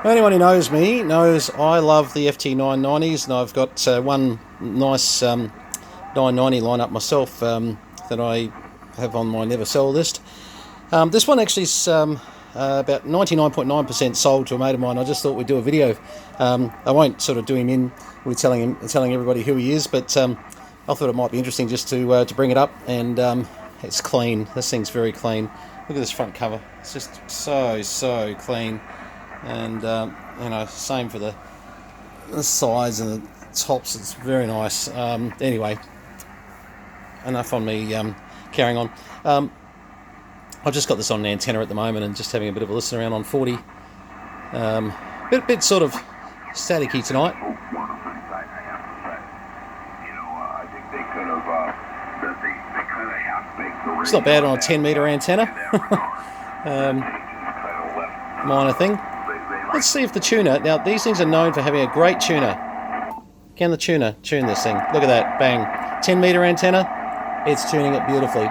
Anyone who knows me knows I love the FT990s, and I've got one nice 990 line up myself that I have on my never sell list. This one actually is about 99.9% sold to a mate of mine. I just thought we'd do a video. I won't sort of do him in with telling everybody who he is, but I thought it might be interesting just to bring it up. And it's clean. This thing's very clean. Look at this front cover. It's just so clean. And you know, same for the sides and the tops. It's very nice. Anyway, enough on me carrying on. I've just got this on an antenna at the moment and just having a bit of a listen around on 40. Bit sort of staticky tonight. It's not bad on a 10 metre antenna. Minor thing. Let's see if the tuner, now these things are known for having a great tuner. Can the tuner tune this thing? Look at that, bang. 10 metre antenna, it's tuning it beautifully.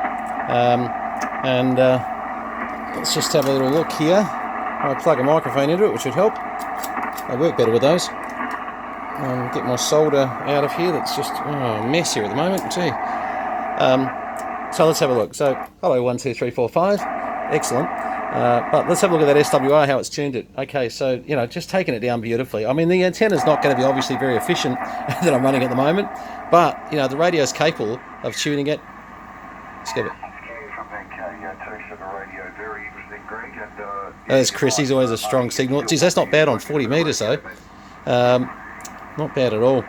Let's just have a little look here. I'll plug a microphone into it, which would help. I work better with those. Get my solder out of here, that's just a mess here at the moment, gee. So let's have a look. So, hello, 1, 2, 3, 4, 5. Excellent. But let's have a look at that SWR, how it's tuned it. Okay, so, you know, just taking it down beautifully. I mean, the antenna's not going to be obviously very efficient that I'm running at the moment, but, you know, the radio's capable of tuning it. Let's give it. There's Chris, he's always a strong signal. Geez, that's not bad on 40 metres, though. Not bad at all.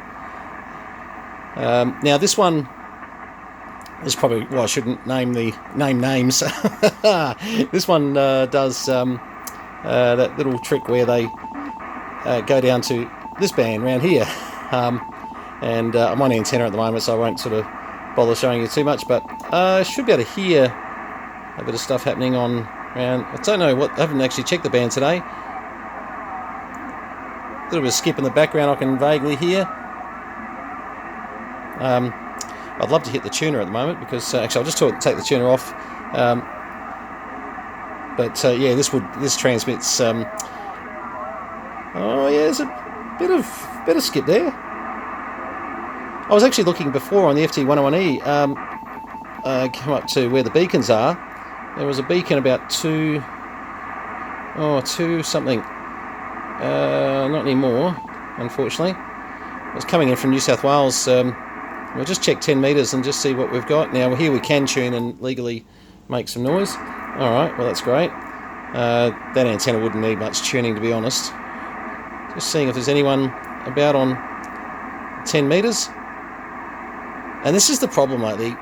Now, this one is probably, well, I shouldn't name names. This one does that little trick where they go down to this band around here. I'm on antenna at the moment, so I won't sort of bother showing you too much, but I should be able to hear a bit of stuff happening on around. I don't know what, I haven't actually checked the band today. A little bit of skip in the background I can vaguely hear. I'd love to hit the tuner at the moment because actually I'll just take the tuner off. Yeah, this transmits. Oh yeah, there's a bit of skip there. I was actually looking before on the FT990 come up to where the beacons are. There was a beacon about two something. Not anymore, unfortunately. It was coming in from New South Wales. We'll just check 10 metres and just see what we've got. Now here we can tune and legally make some noise. Alright, well that's great. That antenna wouldn't need much tuning, to be honest. Just seeing if there's anyone about on 10 metres. And this is the problem lately.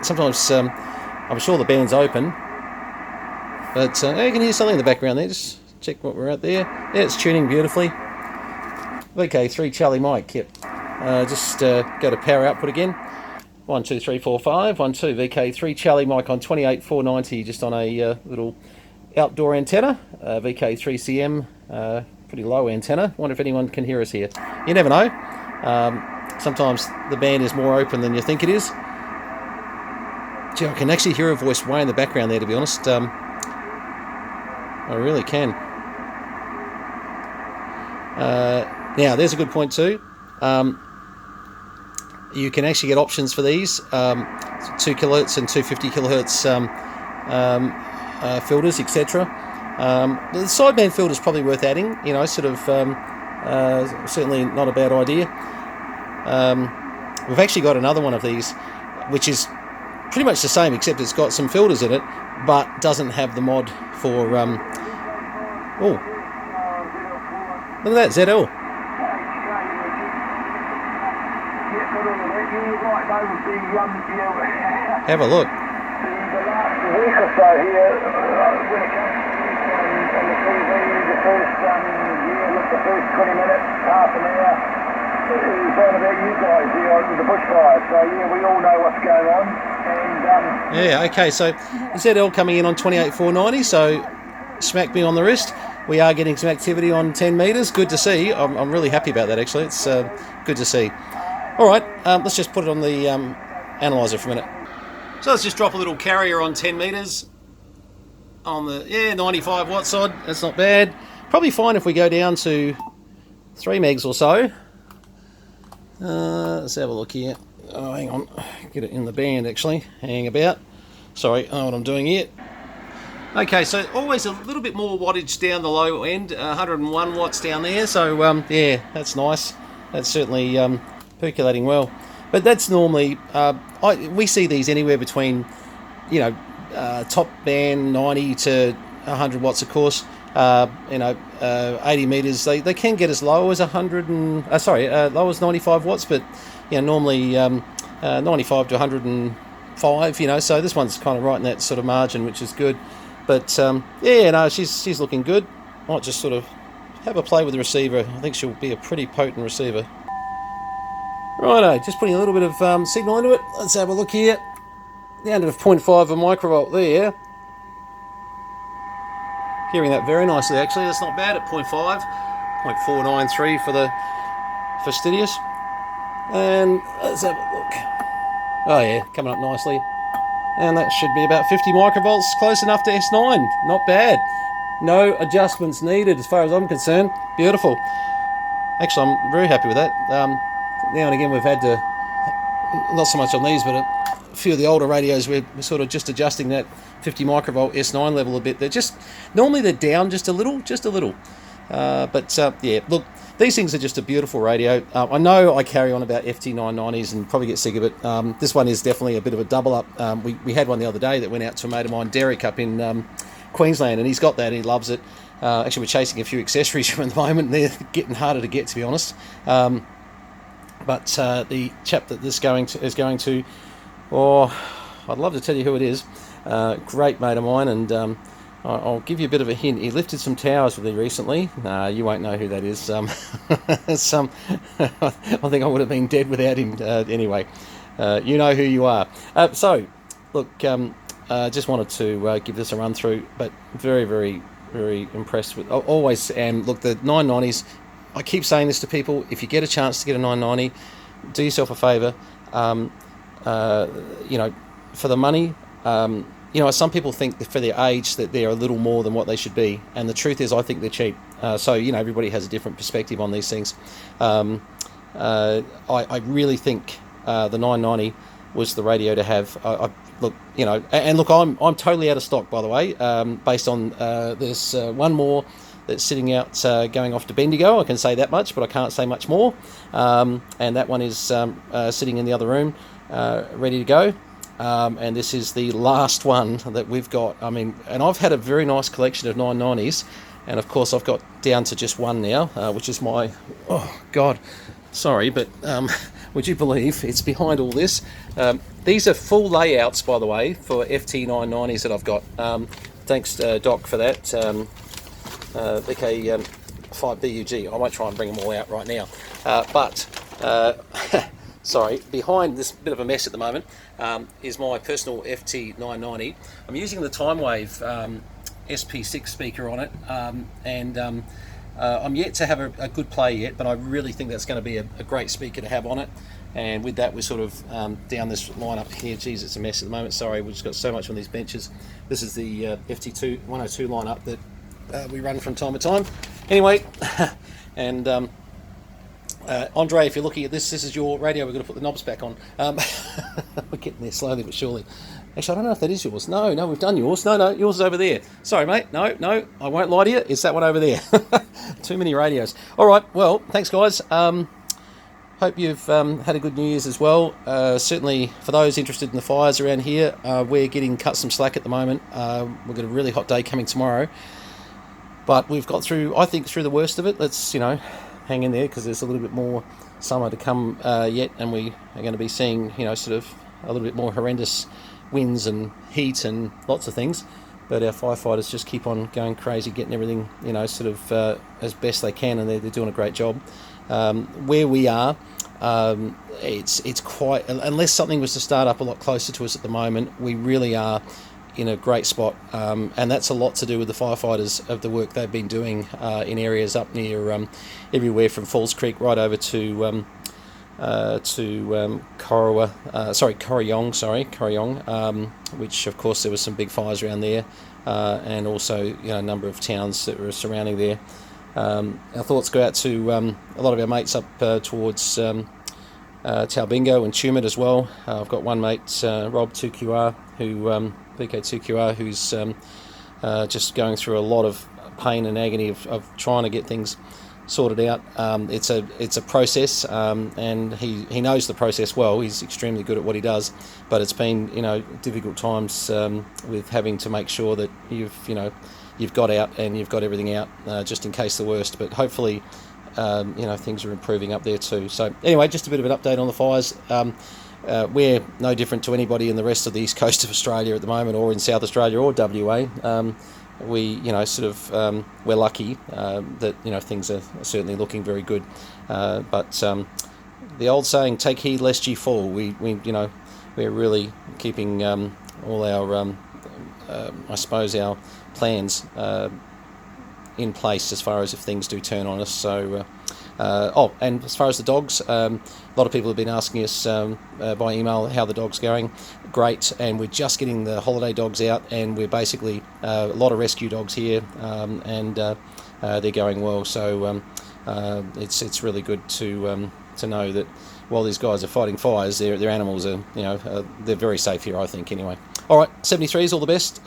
Sometimes I'm sure the band's open, but you can hear something in the background there. Just check what we're at there. Yeah, it's tuning beautifully. VK3 Charlie Mike, yep. Just go to power output again. 1, 2, 3, 4, 5. 1, 2, VK3 Charlie Mike on 28490, just on a little outdoor antenna. VK3CM, pretty low antenna. Wonder if anyone can hear us here. You never know. Sometimes the band is more open than you think it is. Gee, I can actually hear a voice way in the background there, to be honest. I really can. Now, there's a good point too. You can actually get options for these 2 kilohertz and 250 kilohertz filters, etc. The sideband filter is probably worth adding, you know, sort of certainly not a bad idea. We've actually got another one of these which is pretty much the same, except it's got some filters in it but doesn't have the mod for oh, look at that, ZL. Have a look. The last week or so here, when it comes to on the TV, the first the first 20 minutes, half an hour, it was all about you guys here on the bushfire. So yeah, we all know what's going on. And yeah, okay. So ZL coming in on 28490. So smack me on the wrist. We are getting some activity on 10 metres. Good to see. I'm really happy about that, actually. It's good to see. All right, let's just put it on the analyzer for a minute. So let's just drop a little carrier on 10 metres on the 95 watt side. That's not bad. Probably fine if we go down to 3 megs or so. Let's have a look here. Oh, hang on. Get it in the band, actually. Hang about. Sorry, I know what I'm doing here. Okay, so always a little bit more wattage down the low end. 101 watts down there. So, yeah, that's nice. That's certainly percolating well. But that's normally... we see these anywhere between, you know, top band 90 to 100 watts, of course. 80 meters. They can get as low as 100 and low as 95 watts, but you know, normally 95 to 105. You know, so this one's kind of right in that sort of margin, which is good. But yeah, no, she's looking good. Might just sort of have a play with the receiver. I think she'll be a pretty potent receiver. Righto, just putting a little bit of signal into it. Let's have a look here. Down to 0.5 of a microvolt there. Hearing that very nicely, actually. That's not bad at 0.5. 0.493 for the fastidious. And let's have a look. Oh yeah, coming up nicely. And that should be about 50 microvolts, close enough to S9. Not bad. No adjustments needed as far as I'm concerned. Beautiful. Actually, I'm very happy with that. Now and again we've had to, not so much on these, but a few of the older radios, we're sort of just adjusting that 50 microvolt S9 level a bit. Normally they're down just a little. Yeah, look, these things are just a beautiful radio. I know I carry on about FT990s and probably get sick of it. This one is definitely a bit of a double up. We had one the other day that went out to a mate of mine, Derek, up in Queensland, and he's got that and he loves it. Actually, we're chasing a few accessories from at the moment, and they're getting harder to get, to be honest. But the chap that this is going to, I'd love to tell you who it is. Great mate of mine, and I'll give you a bit of a hint. He lifted some towers with me recently. You won't know who that is. I think I would have been dead without him anyway. You know who you are. So, look, just wanted to give this a run through, but very, very, very impressed with. Always am. Look, the 990s. I keep saying this to people. If you get a chance to get a 990, do yourself a favour. You know, for the money. You know, some people think that for their age that they're a little more than what they should be, and the truth is I think they're cheap. So, you know, everybody has a different perspective on these things. I really think the 990 was the radio to have. Look, you know, and look, I'm totally out of stock, by the way, based on there's one more that's sitting out going off to Bendigo. I can say that much, but I can't say much more. And that one is sitting in the other room, ready to go. And this is the last one that we've got. I mean, and I've had a very nice collection of 990s, and of course I've got down to just one now, which is my, oh God, sorry, but would you believe it's behind all this? These are full layouts, by the way, for FT990s that I've got. Thanks, Doc, for that. VK5BUG. I won't try and bring them all out right now, sorry, behind this bit of a mess at the moment is my personal FT990. I'm using the Timewave SP6 speaker on it, and I'm yet to have a good play yet, but I really think that's going to be a great speaker to have on it. And with that, we're sort of down this line up here. Geez, it's a mess at the moment. Sorry, we've just got so much on these benches. This is the FT102 lineup that we run from time to time. Anyway, and Andre, if you're looking at this is your radio. We're going to put the knobs back on. We're getting there slowly but surely. Actually, I don't know if that is yours. No, we've done yours. No, yours is over there. Sorry, mate. No, I won't lie to you. It's that one over there. Too many radios. All right, well, thanks, guys. Hope you've had a good New Year's as well. Certainly, for those interested in the fires around here, we're getting cut some slack at the moment. We've got a really hot day coming tomorrow. But we've got through, I think, through the worst of it. Let's, hang in there, because there's a little bit more summer to come yet, and we are going to be seeing, sort of a little bit more horrendous winds and heat and lots of things. But our firefighters just keep on going crazy, getting everything, sort of as best they can, and they're doing a great job. Where we are, it's quite, unless something was to start up a lot closer to us at the moment, we really are in a great spot, and that's a lot to do with the firefighters of the work they've been doing in areas up near everywhere from Falls Creek right over to Corryong, which of course there was some big fires around there. and also a number of towns that were surrounding there. Our thoughts go out to a lot of our mates up towards Taubingo and Tumut as well. I've got one mate, Rob 2QR, BK2QR, who's just going through a lot of pain and agony of trying to get things sorted out. It's a process, and he knows the process well. He's extremely good at what he does, but it's been difficult times with having to make sure that you've got out and you've got everything out just in case the worst. But hopefully things are improving up there too. So anyway, just a bit of an update on the fires. We're no different to anybody in the rest of the east coast of Australia at the moment, or in South Australia or WA. We're lucky that things are certainly looking very good. But the old saying, "Take heed lest ye fall." We're really keeping all our I suppose our plans in place as far as if things do turn on us. So and as far as the dogs, a lot of people have been asking us by email how the dog's going. Great, and we're just getting the holiday dogs out, and we're basically a lot of rescue dogs here, and they're going well. So it's really good to know that while these guys are fighting fires, their animals are they're very safe here, I think, anyway. All right, 73s, all the best.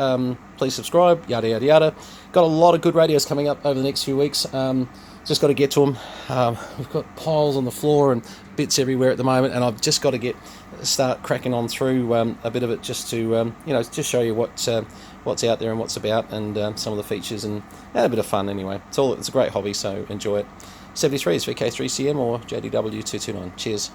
Please subscribe, yada yada yada. Got a lot of good radios coming up over the next few weeks. Just got to get to them. We've got piles on the floor and bits everywhere at the moment, and I've just got to start cracking on through a bit of it, just to just show you what's out there and what's about, and some of the features, and a bit of fun anyway. It's a great hobby, so enjoy it. 73s, VK3CM or JDW229. Cheers.